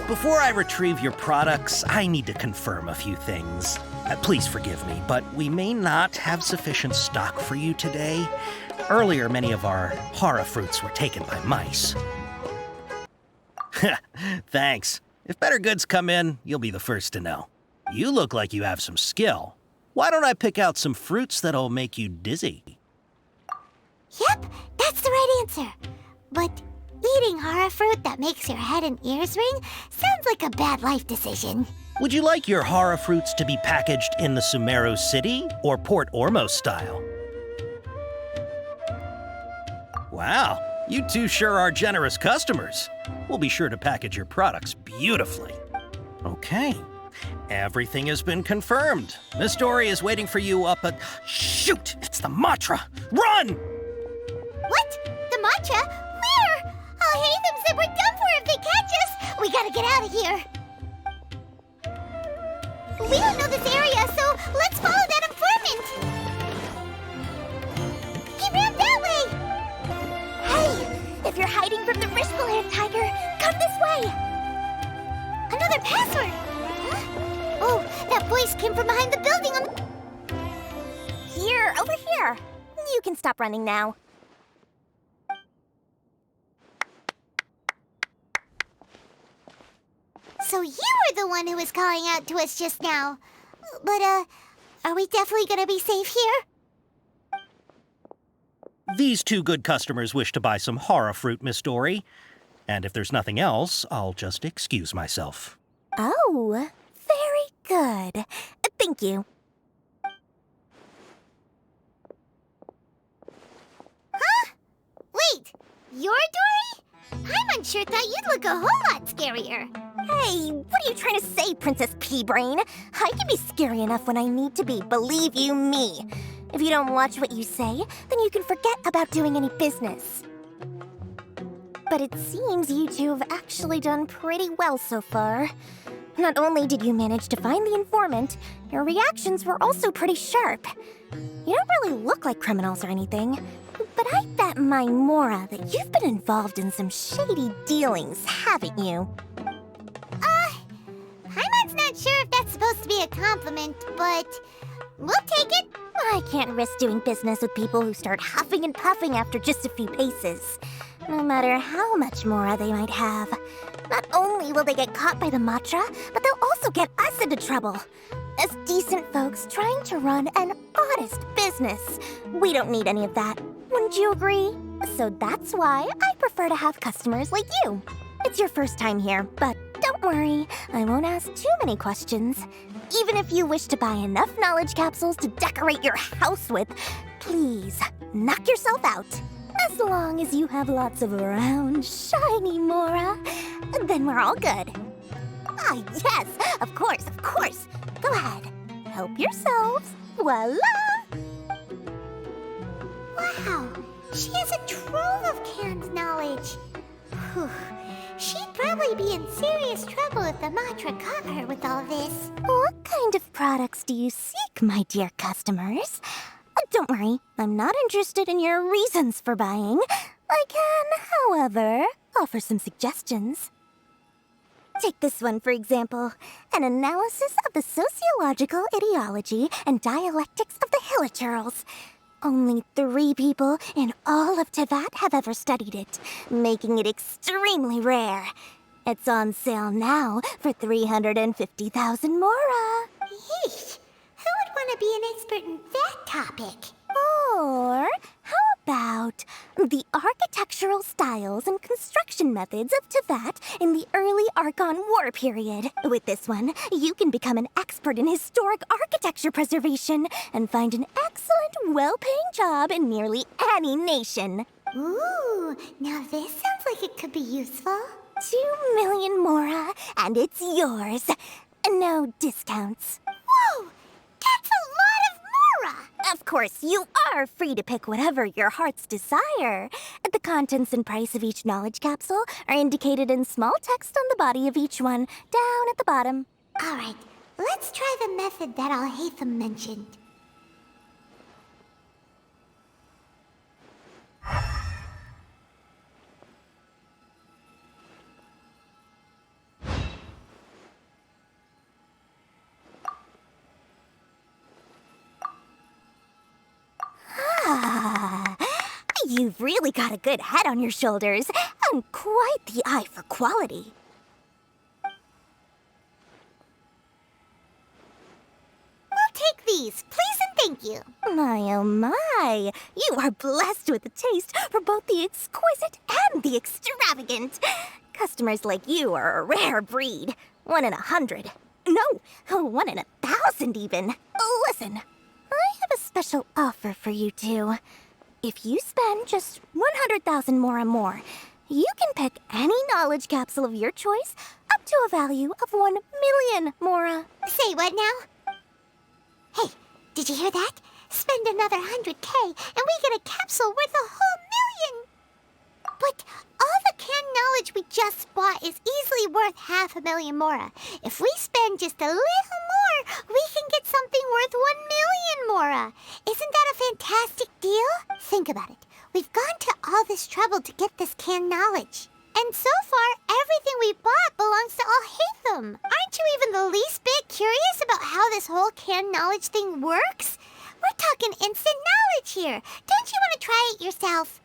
Before I retrieve your products, I need to confirm a few things. Please forgive me, but we may not have sufficient stock for you today. Earlier, many of our hara fruits were taken by mice. Thanks. If better goods come in, you'll be the first to know. You look like you have some skill. Why don't I pick out some fruits that'll make you dizzy? Yep, that's the right answer. But eating hara fruit that makes your head and ears ring sounds like a bad life decision. Would you like your hara fruits to be packaged in the Sumeru City or Port Ormos style? Wow, you two sure are generous customers. We'll be sure to package your products beautifully. Okay, everything has been confirmed. Miss Dory is waiting for you up at... Shoot, it's the Matra! Run! What? The Matra? Where? Alhaitham said we're done for if they catch us. We gotta get out of here. We don't know this area, so let's follow that informant. He ran that way. Hey, if you're hiding from the Rishkalair tiger, come this way. Another password. Huh? Oh, that voice came from behind the building. Here, over here. You can stop running now. So you were the one who was calling out to us just now. But, are we definitely gonna be safe here? These two good customers wish to buy some hara fruit, Miss Dory. And if there's nothing else, I'll just excuse myself. Oh, very good. Thank you. Huh? Wait, you're Dory? Paimon sure thought you'd look a whole lot scarier. Hey, what are you trying to say, Princess Pea-Brain? I can be scary enough when I need to be, believe you me. If you don't watch what you say, then you can forget about doing any business. But it seems you two have actually done pretty well so far. Not only did you manage to find the informant, your reactions were also pretty sharp. You don't really look like criminals or anything, but I bet my Mora that you've been involved in some shady dealings, haven't you? Paimon's not sure if that's supposed to be a compliment, but we'll take it. I can't risk doing business with people who start huffing and puffing after just a few paces. No matter how much Mora they might have. Not only will they get caught by the Matra, but they'll also get us into trouble. As decent folks trying to run an honest business, we don't need any of that. Wouldn't you agree? So that's why I prefer to have customers like you. It's your first time here, but don't worry, I won't ask too many questions. Even if you wish to buy enough knowledge capsules to decorate your house with, please knock yourself out. As long as you have lots of round, shiny Mora, then we're all good. Ah, yes, of course, of course. Go ahead, help yourselves. Voila! Wow, she has a trove of canned knowledge. Whew. She'd probably be in serious trouble if the Matra caught her with all this. What kind of products do you seek, my dear customers? Don't worry, I'm not interested in your reasons for buying. I can, however, offer some suggestions. Take this one, for example. An analysis of the sociological ideology and dialectics of the Hilichurls. Only 3 people in all of Teyvat have ever studied it, making it extremely rare. It's on sale now for 350,000 Mora. Yeesh, who would want to be an expert in that topic? Or how about the architectural styles and construction methods of Teyvat in the early Archon War period? With this one, you can become an expert in historic architecture preservation and find an excellent, well-paying job in nearly any nation. Ooh, now this sounds like it could be useful. 2 million Mora, and it's yours. No discounts. Whoa, that's a lot of Mora! Of course, you are free to pick whatever your heart's desire. The contents and price of each knowledge capsule are indicated in small text on the body of each one, down at the bottom. All right, let's try the method that Alhaitham mentioned. You've really got a good head on your shoulders, and quite the eye for quality. We'll take these, please and thank you. My, oh my. You are blessed with a taste for both the exquisite and the extravagant. Customers like you are a rare breed. 1 in 100. No, 1 in 1,000 even. Listen, I have a special offer for you two. If you spend just 100,000 more, you can pick any knowledge capsule of your choice up to a value of 1 million mora. Say what now? Hey, did you hear that? Spend another 100K and we get a capsule worth a whole million! But all the canned knowledge we just bought is easily worth 500,000 mora. If we spend just a little more, we can get something worth 1 million mora. Isn't that a fantastic deal? Think about it. We've gone to all this trouble to get this canned knowledge. And so far, everything we bought belongs to Alhaitham. Aren't you even the least bit curious about how this whole canned knowledge thing works? We're talking instant knowledge here. Don't you want to try it yourself?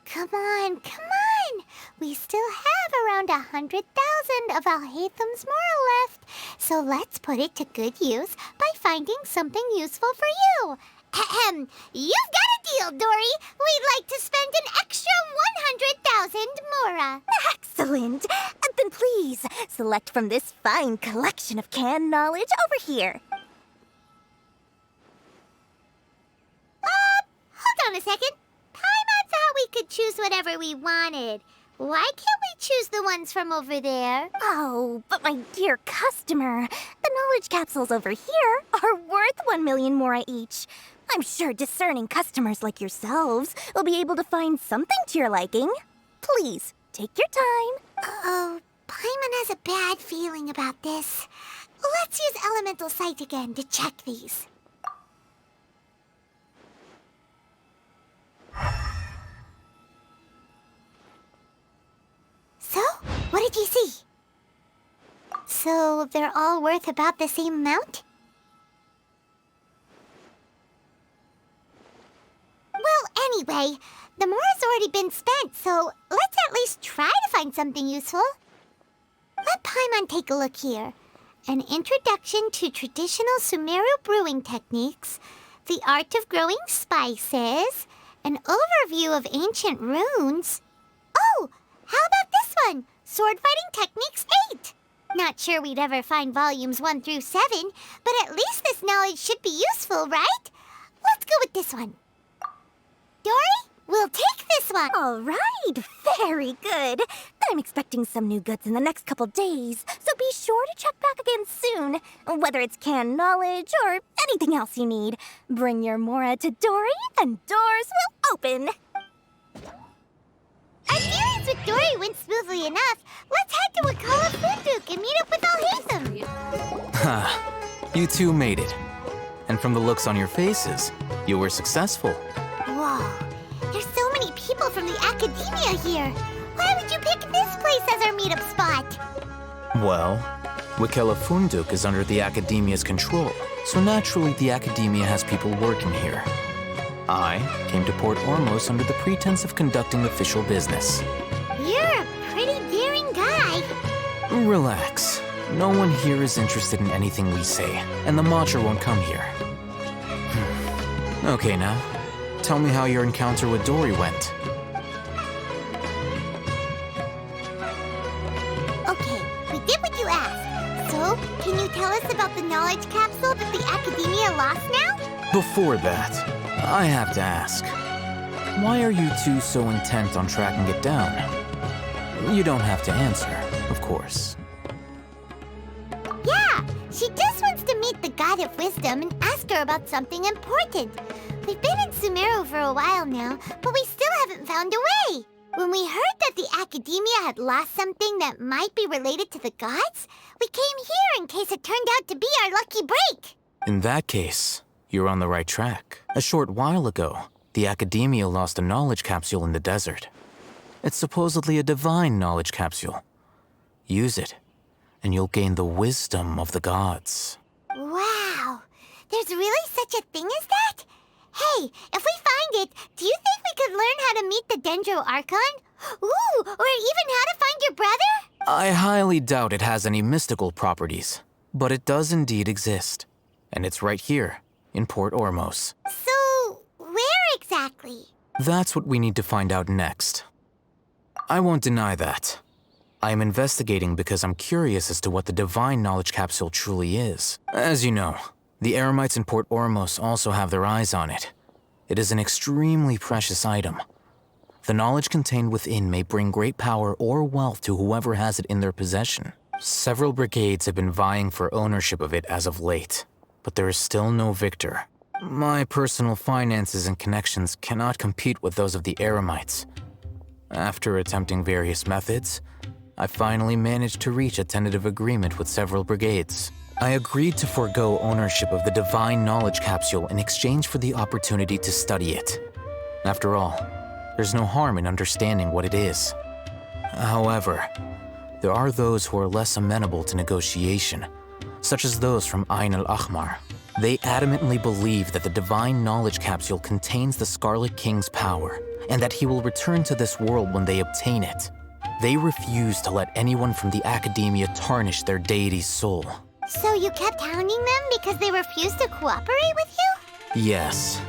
Come on. We still have around 100,000 of Alhaitham's moral left. So let's put it to good use by finding something useful for you. Ahem. You've got a deal, Dory. We'd like to spend an extra 100,000 mora. Excellent. Then please, select from this fine collection of canned knowledge over here. Hold on a second. Paimon thought we could choose whatever we wanted. Why can't we choose the ones from over there? Oh, but my dear customer, the knowledge capsules over here are worth 1 million mora each. I'm sure discerning customers like yourselves will be able to find something to your liking. Please, take your time. Uh-oh, Paimon has a bad feeling about this. Let's use Elemental Sight again to check these. So, what did you see? So, they're all worth about the same amount? Well, anyway, the mora's already been spent, so let's at least try to find something useful. Let Paimon take a look here. An introduction to traditional Sumeru brewing techniques, the art of growing spices, an overview of ancient runes. Oh, how about this one? Sword Fighting Techniques 8. Not sure we'd ever find volumes 1 through 7, but at least this knowledge should be useful, right? Let's go with this one. Dory, we'll take this one. All right, very good. I'm expecting some new goods in the next couple days, so be sure to check back again soon. Whether it's canned knowledge or anything else you need, bring your mora to Dory and doors will open. Our dealings with Dory went smoothly enough. Let's head to Wakala Funduk and meet up with Alhaitham. Ha! You two made it. And from the looks on your faces, you were successful. Whoa, there's so many people from the academia here. Why would you pick this place as our meetup spot? Well, Wakela Funduk is under the Academia's control, so naturally the Academia has people working here. I came to Port Ormos under the pretense of conducting official business. You're a pretty daring guy. Relax. No one here is interested in anything we say, and the Matcha won't come here. Okay now, tell me how your encounter with Dory went. Okay, we did what you asked. So, can you tell us about the knowledge capsule that the Academia lost now? Before that, I have to ask, why are you two so intent on tracking it down? You don't have to answer, of course. Yeah, she just wants to meet the God of Wisdom and ask her about something important. We've been in Sumeru for a while now, but we still haven't found a way. When we heard that the Academia had lost something that might be related to the gods, we came here in case it turned out to be our lucky break. In that case, you're on the right track. A short while ago, the Academia lost a knowledge capsule in the desert. It's supposedly a divine knowledge capsule. Use it, and you'll gain the wisdom of the gods. Wow, there's really such a thing as that? Hey, if we find it, do you think we could learn how to meet the Dendro Archon? Ooh, or even how to find your brother? I highly doubt it has any mystical properties, but it does indeed exist. And it's right here, in Port Ormos. So, where exactly? That's what we need to find out next. I won't deny that. I am investigating because I'm curious as to what the Divine Knowledge Capsule truly is. As you know, the Eremites in Port Ormos also have their eyes on it. It is an extremely precious item. The knowledge contained within may bring great power or wealth to whoever has it in their possession. Several brigades have been vying for ownership of it as of late, but there is still no victor. My personal finances and connections cannot compete with those of the Eremites. After attempting various methods, I finally managed to reach a tentative agreement with several brigades. I agreed to forego ownership of the Divine Knowledge Capsule in exchange for the opportunity to study it. After all, there's no harm in understanding what it is. However, there are those who are less amenable to negotiation, such as those from Ain al-Ahmar. They adamantly believe that the Divine Knowledge Capsule contains the Scarlet King's power, and that he will return to this world when they obtain it. They refuse to let anyone from the Academia tarnish their deity's soul. So you kept hounding them because they refused to cooperate with you? Yes.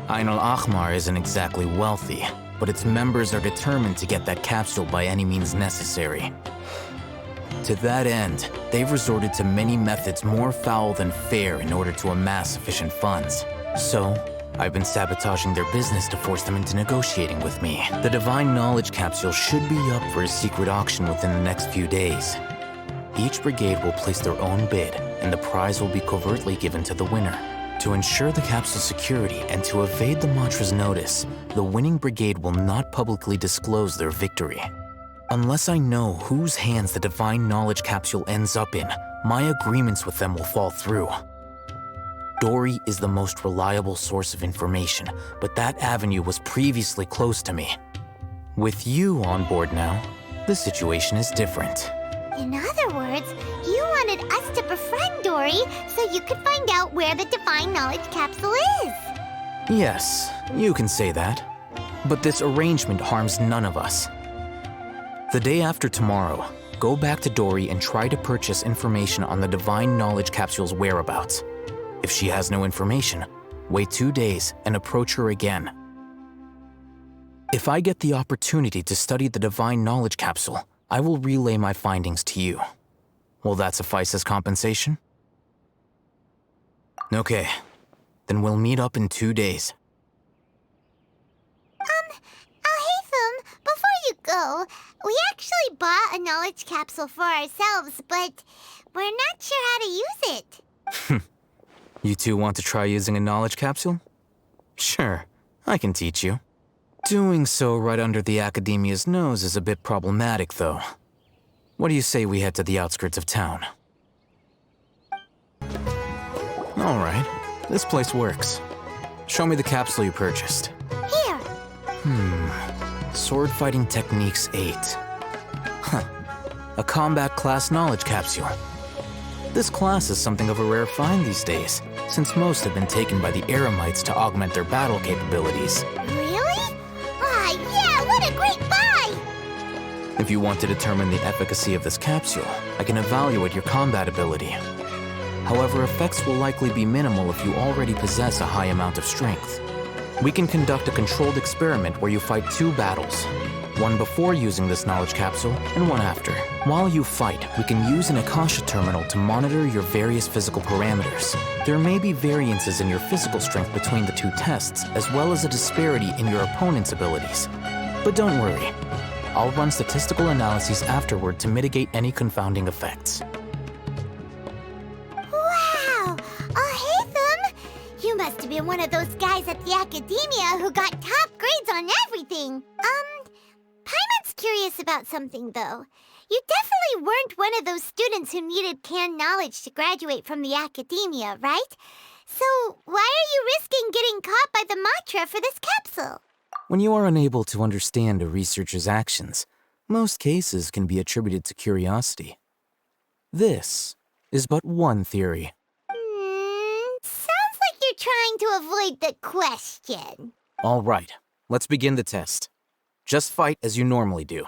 Ain al-Ahmar isn't exactly wealthy, but its members are determined to get that capsule by any means necessary. To that end, they've resorted to many methods more foul than fair in order to amass sufficient funds. So, I've been sabotaging their business to force them into negotiating with me. The Divine Knowledge Capsule should be up for a secret auction within the next few days. Each brigade will place their own bid, and the prize will be covertly given to the winner. To ensure the capsule's security and to evade the Matra's notice, the winning brigade will not publicly disclose their victory. Unless I know whose hands the Divine Knowledge Capsule ends up in, my agreements with them will fall through. Dory is the most reliable source of information, but that avenue was previously closed to me. With you on board now, the situation is different. In other words, you wanted us to befriend Dory so you could find out where the Divine Knowledge Capsule is. Yes, you can say that. But this arrangement harms none of us. The day after tomorrow, go back to Dory and try to purchase information on the Divine Knowledge Capsule's whereabouts. If she has no information, wait 2 days and approach her again. If I get the opportunity to study the Divine Knowledge Capsule, I will relay my findings to you. Will that suffice as compensation? Okay, then we'll meet up in 2 days. Alhaitham, before you go, we actually bought a knowledge capsule for ourselves, but we're not sure how to use it. You two want to try using a knowledge capsule? Sure, I can teach you. Doing so right under the Academia's nose is a bit problematic, though. What do you say we head to the outskirts of town? All right, this place works. Show me the capsule you purchased. Here. Sword Fighting Techniques 8. Huh. A combat class knowledge capsule. This class is something of a rare find these days, since most have been taken by the Eremites to augment their battle capabilities. Really? Ah, yeah, what a great buy! If you want to determine the efficacy of this capsule, I can evaluate your combat ability. However, effects will likely be minimal if you already possess a high amount of strength. We can conduct a controlled experiment where you fight 2 battles, one before using this knowledge capsule and one after. While you fight, we can use an Akasha terminal to monitor your various physical parameters. There may be variances in your physical strength between the 2 tests, as well as a disparity in your opponent's abilities. But don't worry, I'll run statistical analyses afterward to mitigate any confounding effects. Wow! Alhaitham! You must have been one of those guys at the Academia who got top grades on everything. Paimon's curious about something, though. You definitely weren't one of those students who needed canned knowledge to graduate from the Academia, right? So why are you risking getting caught by the Matra for this capsule? When you are unable to understand a researcher's actions, most cases can be attributed to curiosity. This is but one theory. Sounds like you're trying trying to avoid the question. All right, let's begin the test. Just fight as you normally do.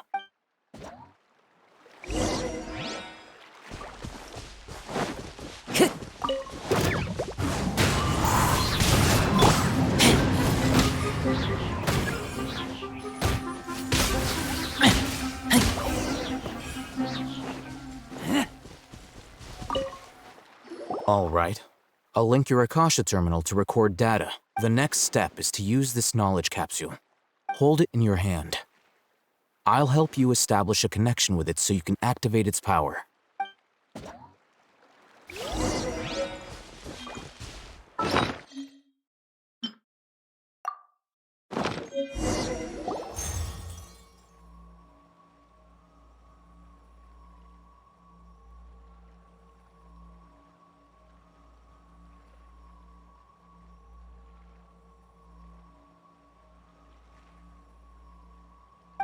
All right. I'll link your Akasha terminal to record data. The next step is to use this knowledge capsule. Hold it in your hand. I'll help you establish a connection with it so you can activate its power.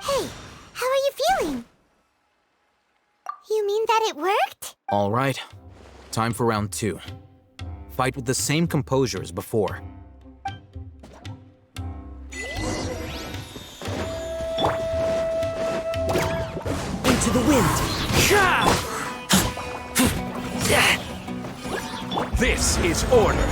Hey, how are you feeling? You mean that it worked? All right. Time for round 2. Fight with the same composure as before. Into the wind! This is order.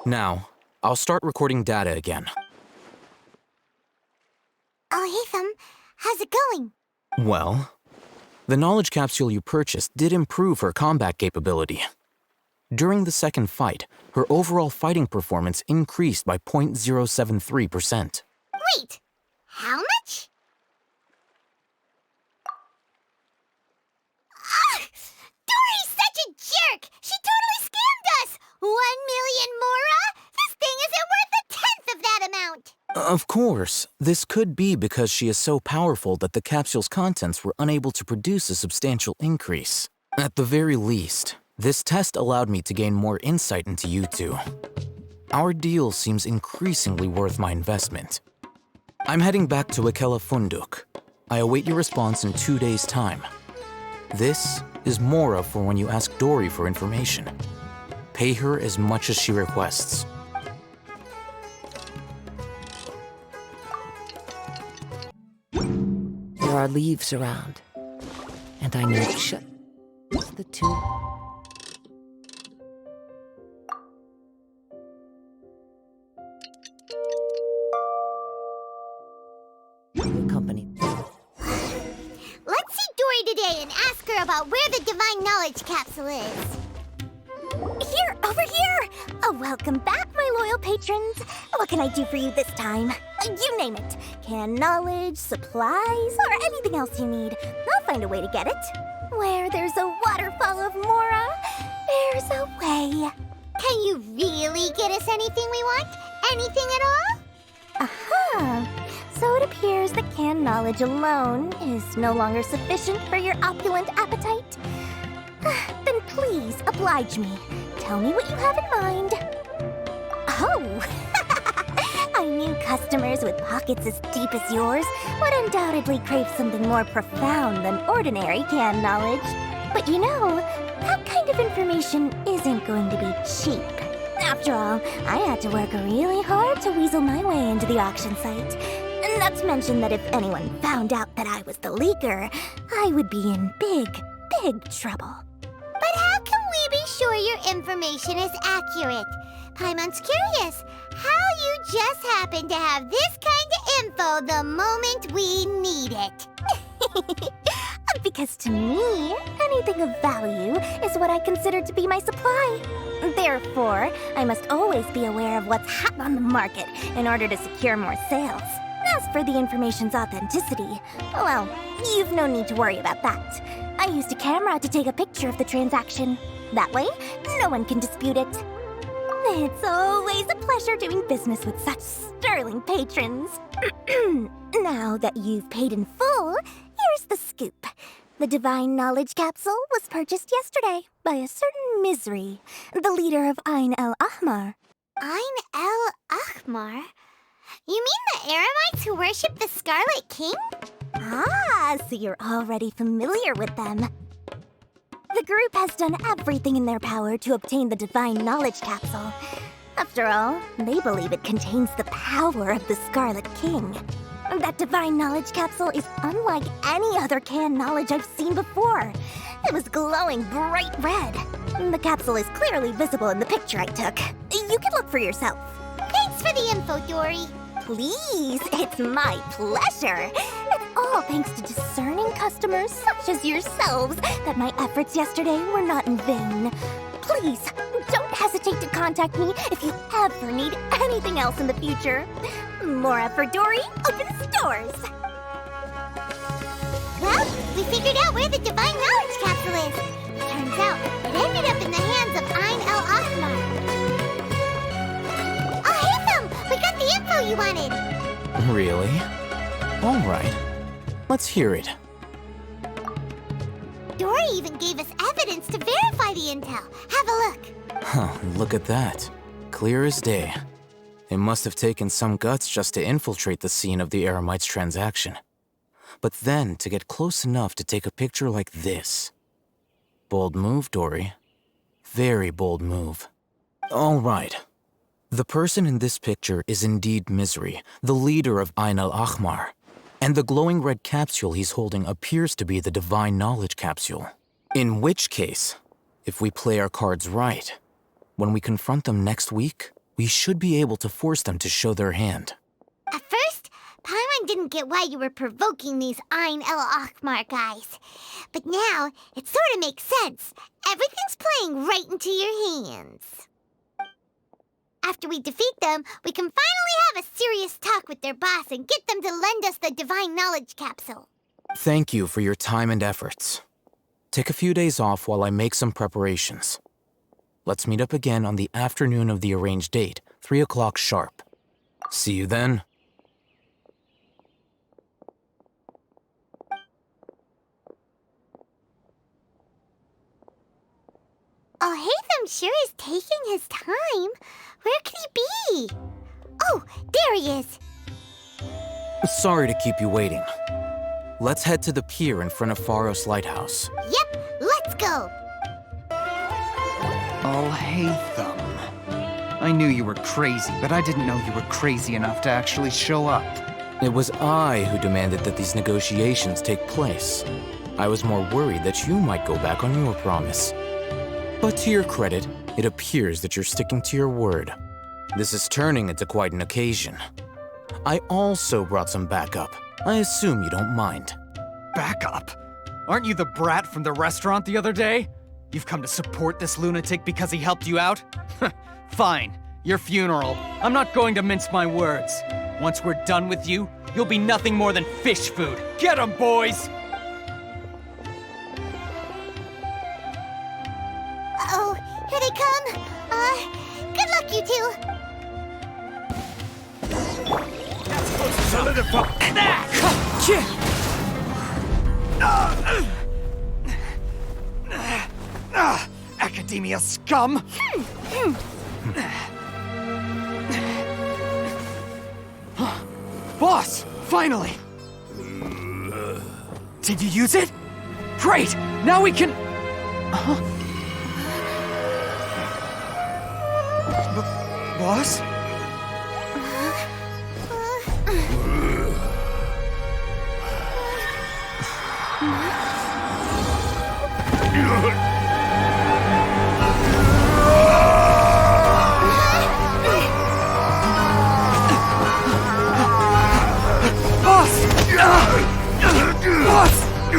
Now, I'll start recording data again. Alhaitham, how's it going? Well, the knowledge capsule you purchased did improve her combat capability. During the second fight, her overall fighting performance increased by 0.073%. Wait, how much? Dory's such a jerk! She totally scammed us! 1 million mora? This thing isn't worth a tenth of that amount! Of course, this could be because she is so powerful that the capsule's contents were unable to produce a substantial increase. At the very least, this test allowed me to gain more insight into you two. Our deal seems increasingly worth my investment. I'm heading back to Akela Funduk. I await your response in 2 days' time. This is Mora for when you ask Dory for information. Pay her as much as she requests. There are leaves around, and I know shut the two. Your company. Let's see Dory today and ask her about where the divine knowledge capsule is. Here, over here! Welcome back, my loyal patrons. What can I do for you this time? You name it. Canned knowledge, supplies, or anything else you need. I'll find a way to get it. Where there's a waterfall of Mora, there's a way. Can you really get us anything we want? Anything at all? Aha! So it appears that canned knowledge alone is no longer sufficient for your opulent appetite. Then please oblige me. Tell me what you have in mind. Oh! I knew customers with pockets as deep as yours would undoubtedly crave something more profound than ordinary canned knowledge. But you know, that kind of information isn't going to be cheap. After all, I had to work really hard to weasel my way into the auction site. Not to mention that if anyone found out that I was the leaker, I would be in big, big trouble. But how can we be sure your information is accurate? Paimon's curious how you just happen to have this kind of info the moment we need it. Because to me, anything of value is what I consider to be my supply. Therefore, I must always be aware of what's hot on the market in order to secure more sales. As for the information's authenticity, well, you've no need to worry about that. I used a camera to take a picture of the transaction. That way, no one can dispute it. It's always a pleasure doing business with such sterling patrons. Now that you've paid in full, here's the scoop. The Divine Knowledge Capsule was purchased yesterday by a certain Misery, the leader of Ain el Ahmar. Ain el Ahmar? You mean the Aramites who worship the Scarlet King? Ah, so you're already familiar with them. The group has done everything in their power to obtain the divine knowledge capsule. After all, they believe it contains the power of the Scarlet King. That divine knowledge capsule is unlike any other canned knowledge I've seen before. It was glowing bright red. The capsule is clearly visible in the picture I took. You can look for yourself. Thanks for the info, Dory. Please, it's my pleasure. It's all thanks to discerning customers such as yourselves that my efforts yesterday were not in vain. Please, don't hesitate to contact me if you ever need anything else in the future. More effort, Dory, opens doors. Well, we figured out where the divine knowledge capsule is. Turns out, it ended up in the hands of Ain El-Ahmar. Alhaitham, we got the info you wanted. Really? All right. Let's hear it. Dory even gave us evidence to verify the intel. Have a look. Huh, look at that. Clear as day. It must have taken some guts just to infiltrate the scene of the Eremites transaction. But then to get close enough to take a picture like this. Bold move, Dory. Very bold move. All right. The person in this picture is indeed Misery, the leader of Ain El-Ahmar. And the glowing red capsule he's holding appears to be the divine knowledge capsule. In which case, if we play our cards right, when we confront them next week, we should be able to force them to show their hand. At first, Paimon didn't get why you were provoking these Ain El-Ahmar guys. But now, it sort of makes sense. Everything's playing right into your hands. After we defeat them, we can finally have a serious talk with their boss and get them to lend us the divine knowledge capsule. Thank you for your time and efforts. Take a few days off while I make some preparations. Let's meet up again on the afternoon of the arranged date, 3 o'clock sharp. See you then. Alhaitham sure is taking his time. Where could he be? Oh, there he is. Sorry to keep you waiting. Let's head to the pier in front of Pharos Lighthouse. Yep, let's go. Alhaitham. I knew you were crazy, but I didn't know you were crazy enough to actually show up. It was I who demanded that these negotiations take place. I was more worried that you might go back on your promise. But to your credit, it appears that you're sticking to your word. This is turning into quite an occasion. I also brought some backup. I assume you don't mind. Backup? Aren't you the brat from the restaurant the other day? You've come to support this lunatic because he helped you out? Fine, your funeral. I'm not going to mince my words. Once we're done with you, you'll be nothing more than fish food. Get 'em, boys! Uh-oh, here they come. Good luck, you two. Academia scum! Boss, finally! Did you use it? Great! Now we can... Boss? Boss!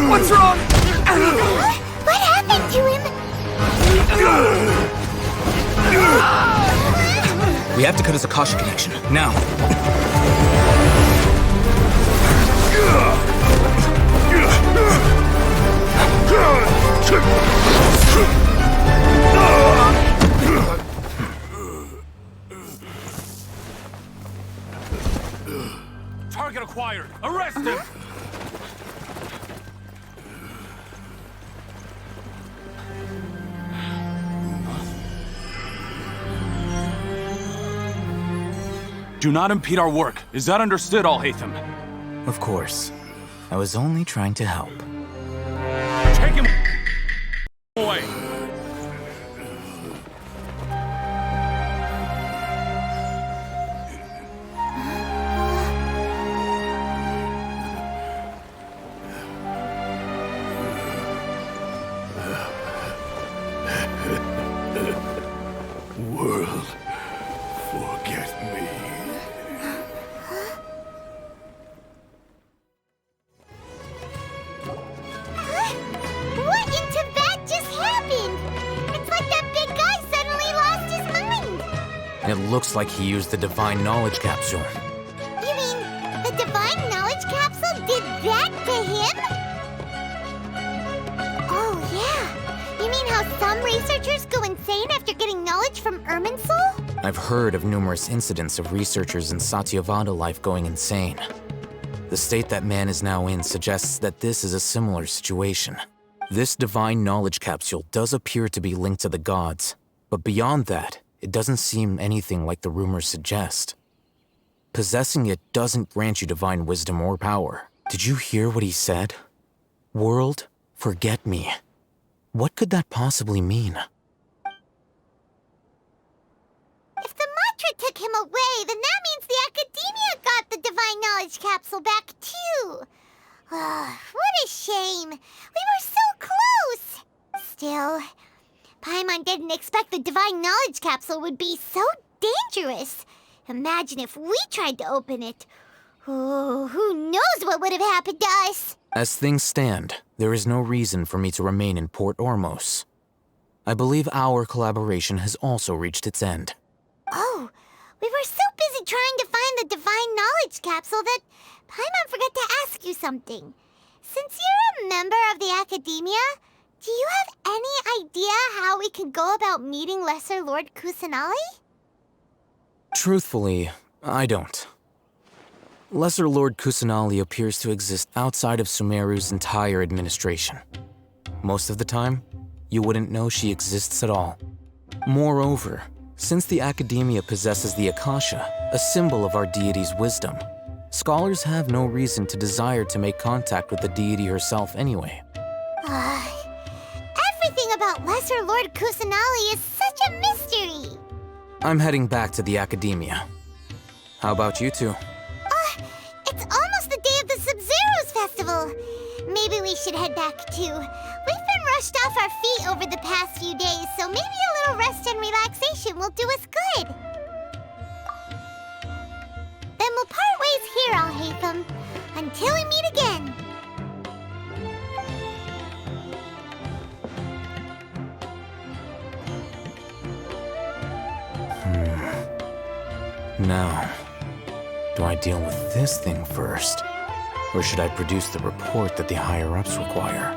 What's wrong? What happened to him? We have to cut his Akasha connection, now. Target acquired. Arrest him. Do not impede our work. Is that understood, Alhaitham? Of course. I was only trying to help. Take him away. looks like he used the Divine Knowledge Capsule. You mean the Divine Knowledge Capsule did that to him? Oh, yeah. You mean how some researchers go insane after getting knowledge from Irminsul? I've heard of numerous incidents of researchers in Satyavada life going insane. The state that man is now in suggests that this is a similar situation. This Divine Knowledge Capsule does appear to be linked to the gods, but beyond that, it doesn't seem anything like the rumors suggest. Possessing it doesn't grant you divine wisdom or power. Did you hear what he said? World, forget me. What could that possibly mean? If the mantra took him away, then that means the Academia got the Divine Knowledge Capsule back too. What a shame. We were so close. Still, Paimon didn't expect the Divine Knowledge Capsule would be so dangerous. Imagine if we tried to open it. Oh, who knows what would have happened to us? As things stand, there is no reason for me to remain in Port Ormos. I believe our collaboration has also reached its end. Oh, we were so busy trying to find the Divine Knowledge Capsule that Paimon forgot to ask you something. Since you're a member of the Academia, do you have any idea how we can go about meeting Lesser Lord Kusanali? Truthfully, I don't. Lesser Lord Kusanali appears to exist outside of Sumeru's entire administration. Most of the time, you wouldn't know she exists at all. Moreover, since the Academia possesses the Akasha, a symbol of our deity's wisdom, scholars have no reason to desire to make contact with the deity herself anyway. Everything about Lesser Lord Kusanali is such a mystery! I'm heading back to the Academia. How about you two? It's almost the day of the Sub-Zeros Festival. Maybe we should head back too. We've been rushed off our feet over the past few days, so maybe a little rest and relaxation will do us good. Then we'll part ways here, Alhaitham, until we meet again. Now, do I deal with this thing first? Or should I produce the report that the higher-ups require?